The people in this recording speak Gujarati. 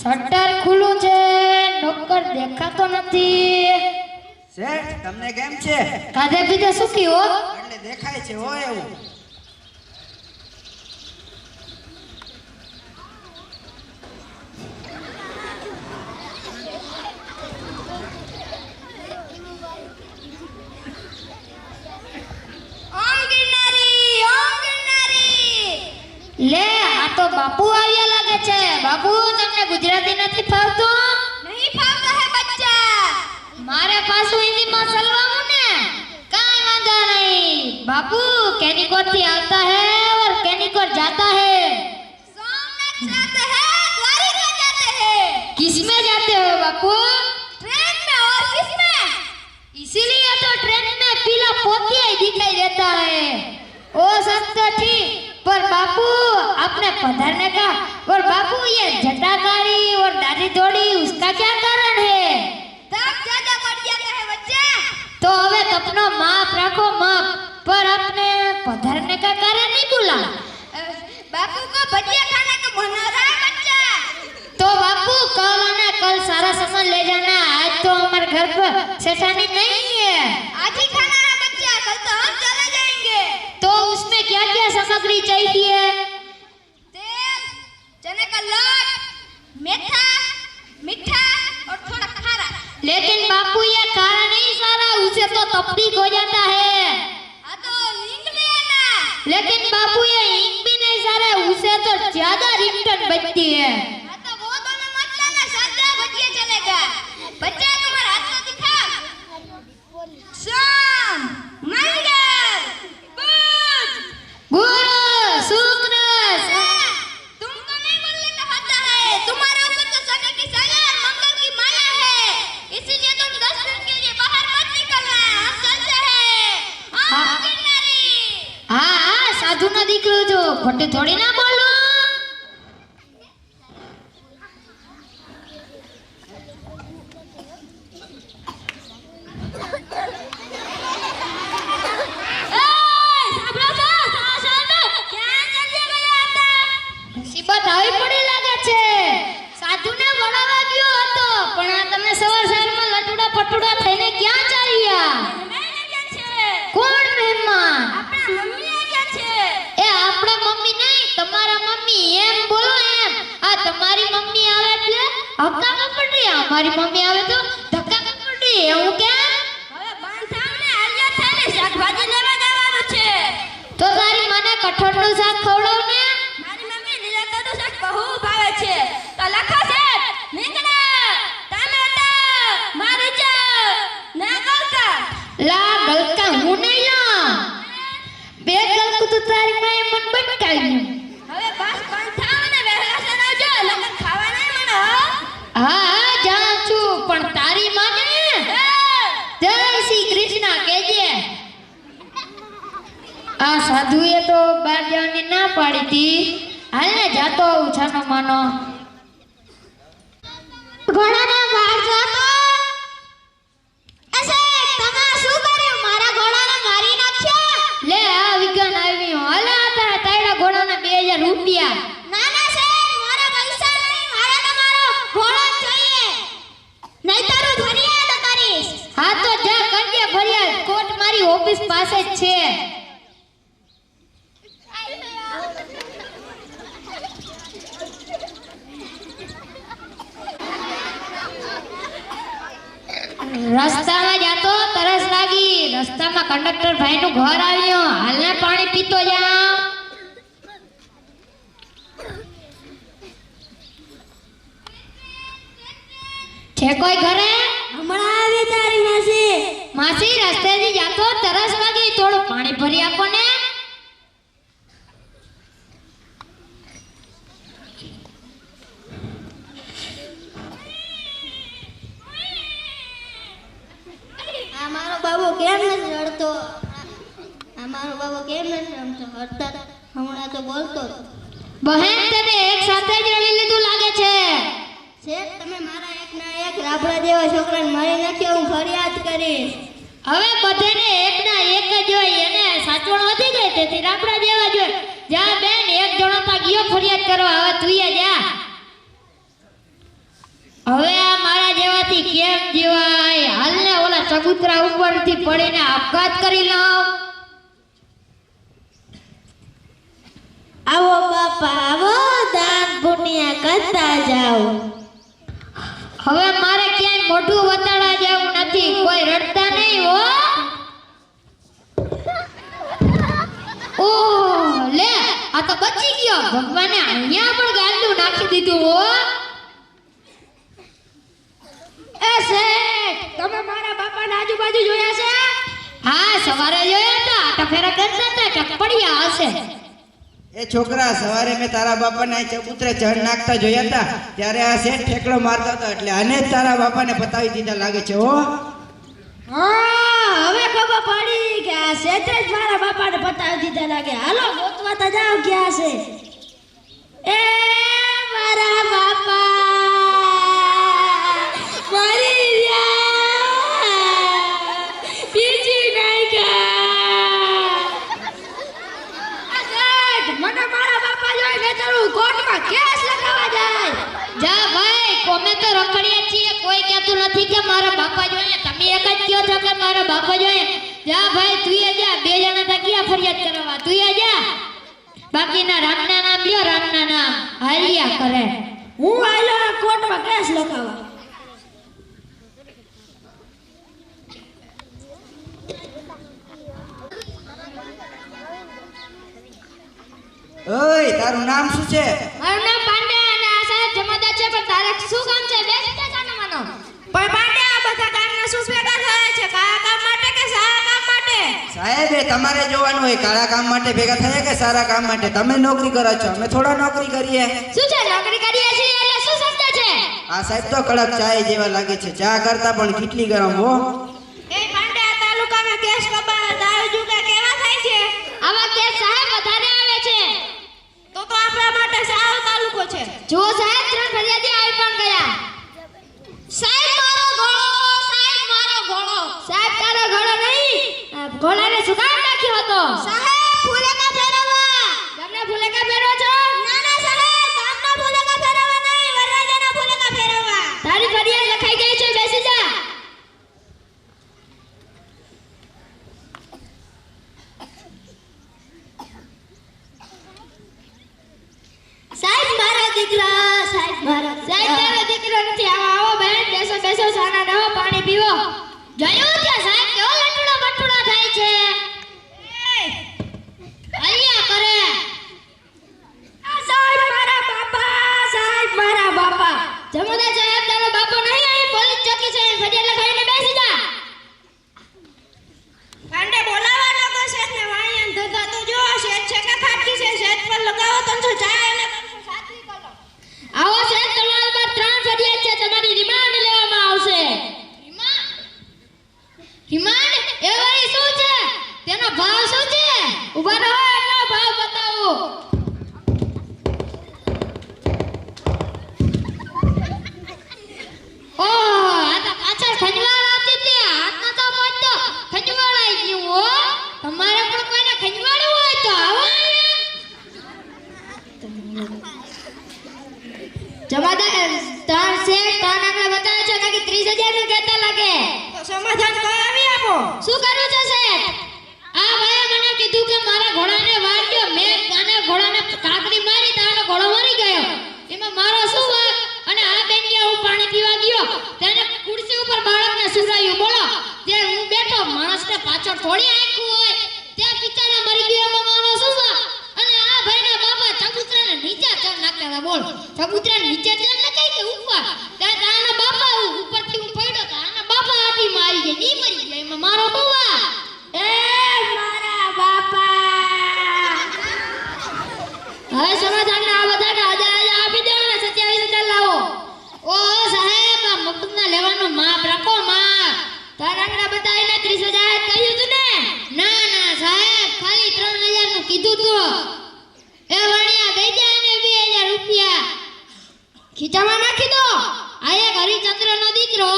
શટર ખુલ્લું છે, નોકર દેખાતો નથી. શેઠ તમને કેમ છે? કાધે પીધે સુખી હો એટલે દેખાય છે હો એવું. લે આ તો બાપુ આવ્યા લાગે છે. બાપુ તમને ગુજરાતી નથી ફાવતું? नहीं फावता है बच्चा. मारे पास हिंदी में चलवाऊं ने काई वांधा नहीं. बापू कैनिकोर थी आता है और कैनिकोर जाता है. सोमनाथ जाते हैं, द्वारिका जाते हैं. किस में जाते हो बापू? ट्रेन में और किस में? इसीलिए तो ट्रेन में पीला पोतिया ही दिखाई देता है. ओ सब तो ठीक, पर बापू आपने पधारने का और बापू ये जटाकारी और दाढ़ी थोड़ी उसका क्या कारण है? तब ज्यादा बढ़ जाता है बच्चा. तो હવે તપનો માપ રાખો માપ, पर आपने पधारने का कारण नहीं बोला. बापू को भजिया खाने का मन हो रहा है बच्चा. तो बापू कल आना, कल सारा सामान ले जाना. आज तो हमारे घर पर सेठानी नहीं है. आज ही खाना है बच्चा, कल तो हम चले जाएंगे. तो उसमें क्या क्या सामग्री चाहिए? तेल, चने का लोट, मेथा, मीठा और थोड़ा खारा. लेकिन बापू ये खाना नहीं सारा, उसे तो तकलीफ हो जाता है. आ तो हींग भी है ना. लेकिन बापू ये हींग भी नहीं सारा, उसे तो ज्यादा रिटर्न बचती है. आ तो वो दोनों मत लाना, सादा भजिया चलेगा. बच्चा तुम्हारा हाथ तो दिखा. सोम, मंगल, बुध. गुरु शुक्र तुमको नहीं बोलने का होता है. तुम्हारे ऊपर तो शनि की सजा और मंगल की माया है. इसीलिए तुम 10 दिन के लिए बाहर मत निकलना. हम चलते हैं. हाँ. गिरनारी. हाँ हाँ साधु ना दिखलो जो खोटे थोड़ी ना बोलो. મુસીબત આવી પડી લાગે છે. સાધુને વળાવા ગયો હતો, પણ આ તમે સવાર સવારમાં લટુડા પટુડા થઈને ક્યાં ચાલ્યા? કોણ મહેમાન? એ આપણા મમ્મી નહીં, તમારા મમ્મી. એમ બોલો એમ. આ તમારી મમ્મી આવે એટલે હક્કા કપડી, અમારી મમ્મી આવે તો ધક્કા કપડી. એવું કેમ? તો તારી મને કઠોળનું શાક ખવડાવ ને. લા ગલકા હું નહીં લા. બે ગલકું તો તારી માએ મન બટકાવ્યું. હા હા જાઉં છું, પણ તારી માને જય શ્રી કૃષ્ણ કહેજે. આ સાધુએ તો બહાર જવાની ના પાડી હતી. હાલને જાતો આવું છાનો માનો. ઘોડાને બહાર જાતો. અસે તમે શું કર્યું? મારા ઘોડાને મારી નાખ્યો. લે આ વિજ્ઞાન આવ્યું. હાલે હતા તાયડા ઘોડાને 2000 રૂપિયા. ના ના સાહેબ, મારા પૈસા નહીં, મારે તમારો ઘોડો જ જોઈએ. નહીં તારું ફરિયાદ કરીશ. હા તો જા કરજે ફરિયાદ. કોર્ટ મારી ઓફિસ પાસે જ છે. રસ્તામાં જાતો તરસ લાગી. રસ્તામાં કંડક્ટર ભાઈનું ઘર આવ્યું. હાલને પાણી પીતો જાવ. છે કોઈ ઘરે? હમણાં આવી તારી માસી. માસી રસ્તેથી જાતો તરસ લાગી, થોડું પાણી ભરી આપો ને. આ મારો બાબુ કેમ નથી રડતો? આ મારો બાબુ કેમ નથી રમતો? હરતા હમણાં તો બોલતો હતો. બહેન તને એક સાથે જ રડી લીધું લાગે છે. શેઠ, તમે મારા એકના એક રાબડા જેવા છોકરાને મારી નાખ્યો. હું ફરિયાદ કરીશ. હવે બધાને એકના એક જ હોય, એને સાચવણ વધી ગઈ તેથી રાબડા જેવા જ હોય. જા બેન, એક જણો તા ગયો ફરિયાદ કરવા. હવે તુંય જા. હવે આ મારા જેવાથી કેમ જીવાય? હાલને ઓલા ચબૂતરા ઉપરથી પડીને આપઘાત કરી લઉં. આવો બાપા આવો, દાન પુણ્ય કરતા જાઓ. હવે મારે ક્યાંય મોઢું વતાડા જેવું નથી. કોઈ રડતા નહીં હો. ઓહ લે, આ તો બચી ગયો. ભગવાને અહીંયા પણ ગાંડું નાખી દીધું હો. એ શેઠ, તમે મારા બાપાને આજુબાજુ જોયા છે? હા, સવારે જોયા હતા. આટા ફેરા કરતા હતા કે પડ્યા હશે. એ છોકરા, સવારે મેં તારા બાપાને આ ચબૂતરે ચઢ નાખતા જોયા હતા. ત્યારે આ શેઠ ઠેકડો મારતો હતો, એટલે આને જ તારા બાપાને પતાવી દીધા લાગે છે હો. હા, હવે ખબર પડી કે આ શેઠે જ મારા બાપાને પતાવી દીધા લાગે. હાલો ગોતવા તો જાઓ ક્યાં છે. એ મારા બાપા મરી ગયા, બીજી નાખ્યા. મને મારા બાપા જોઈને ચલું કોર્ટમાં કેસ લગાવવા જાય. જા ભાઈ, કોમે તો રખડ્યા છીએ. કોઈ કહેતું નથી કે મારા બાપા જોઈએ. તમે એક જ કહો છો કે મારા બાપા જોઈએ. જા ભાઈ, તુંય જા. બે જણા તા ક્યાં ફરિયાદ કરવા? તુંય જા. બાકીના રામના નામ લ્યો, રામના નામ હાલ્યા કરે. હું આલો કોર્ટમાં કેસ લગાવવા. ઓય, તારું નામ શું છે? મારું નામ પાંડે અને આ સાહેબ જમાદાર છે. પણ તારે શું કામ છે? બેસી જા જાનો માનો. પણ પાંડે, આ બધા કામના શું ભેગા થયા છે? કયા કામ માટે કે સારા કામ માટે? સાહેબ, એ તમારે જોવાનું હોય. કાળા કામ માટે ભેગા થયા કે સારા કામ માટે? તમે નોકરી કરો છો, અમે થોડા નોકરી કરીએ. શું છે? નોકરી કરીએ છીએ એટલે શું શબ્દ છે? આ સાહેબ તો કડક ચાય જેવા લાગે છે. ચા કરતા પણ કેટલી ગરમ હો. એ પાંડે, આ તાલુકામાં કેસ કબાર દારૂ જુગા કેવા થાય છે? આવા કેસ સાહેબ વધારે આવે છે. તો આપણા માટે સારો તાલુકો છે. જો સાહેબ, 3 ફરિયાદી આવી પણ ગયા. સાહેબ મારો ઘોડો, સાહેબ મારો ઘોડો. સાહેબ, તારો ઘોડો નહીં. ઘોડાને શું કામ નાખ્યો હતો? સાહેબ ફૂલેકા ફેરવવા. તમને ફૂલેકા ફેરવો છો? ના ના સાહેબ, ગામના ફૂલેકા ફેરવવા નહીં, વરરાજાના ફૂલેકા ફેરવવા. તારી ફરિયાદ લખાઈ ગઈ છે. બેસી જા. સાહેબ મારા દીકરા, સાહેબ મારા સાહેબ, તારો દીકરો નથી. આવો બેન, બેસો બેસો. સાના નવો પાણી પીવો. જોયું ત્યાં સાહેબ કેવો લટુડો બટુડો થાય છે? અહીંયા કરે. સાહેબ મારા બાપા, સાહેબ મારા બાપા. જમાદાર સાહેબ, તારો બાપો નહીં. અહીં પોલીસ ચોકી છે. ફરિયાદ લખાઈને બેસી જા. પાંડે બોલાવા લાગો શેઠને વાણિયાને ધોધા તો જો શેઠ છે કે ખાટકી છે. શેઠ પર લગાવો 304 અને 307 કલમ. આવો સાહેબ, તમારા પર 3 ફરિયાદ છે. તમારી રિમાન્ડ લેવામાં આવશે. રિમાન્ડ? એ વળી શું છે? તેનો ભાવ શું છે? ઉભા રહો, એટલો ભાવ બતાવો. ઓહ, આ તો પાછળ ખંજવાળ આવતી હતી. હાથમાં તો પહોંચતો ખંજવાળ આવી ગયું હો. તમારે પણ કોઈને ખંજવાળ્યું હોય તો આવો અહીંયા. જમાદાર, 3 શેઠ 3 આંકડા બતાવે છે. બાકી 30,000 નું કહેતા લાગે. તો સમાધાન કરાવી આપો. શું કરવું છે શેઠ? આ ભાઈએ મને કીધું કે મારા ઘોડાને વાગ્યો. મેં આને ઘોડાને કાકડી મારી તો આનો ઘોડો મરી ગયો. એમાં મારો શું વાંક? અને આ બેનને હું પાણી પીવા ગયો, તેને ખુરશી ઉપર બાળકને સુરાયું. બોલો, તે હું બેઠો, માણસને પાછળ થોડી આંખ્યું હોય. ત્યાં પિતાને મરી ગયો, એમાં મારો શું વાંક? અને આ ભાઈના બાપા ચબૂતરાને નીચે ચડ નાખતા હતા. બોલ, ચબૂતરાને નીચે ચડ નખાય કે ઉપર? ત્યાં આના બાપા ઉપરથી હું પડ્યો તો આના બાપા આટી મારી ગયા, ની મરી ગયા. એમાં મારો શું વાંક? એ મારા બાપા. હવે સમાધાનના આ બધાને 1000 આપી દો અને 27,000 લાવો. ઓ સાહેબ, આ મફતના લેવાનું માપ રાખો, માપ. તારા આંકડા બતાવીને 30,000 કહ્યું તું ને? ના ના સાહેબ, ખાલી 3,000 નું કીધું તું. એ વાણિયા, દઈ દે અને 2,000 રૂપિયા ખીચામાં નાખી દો. આ એક હરિચંદ્રનો દીકરો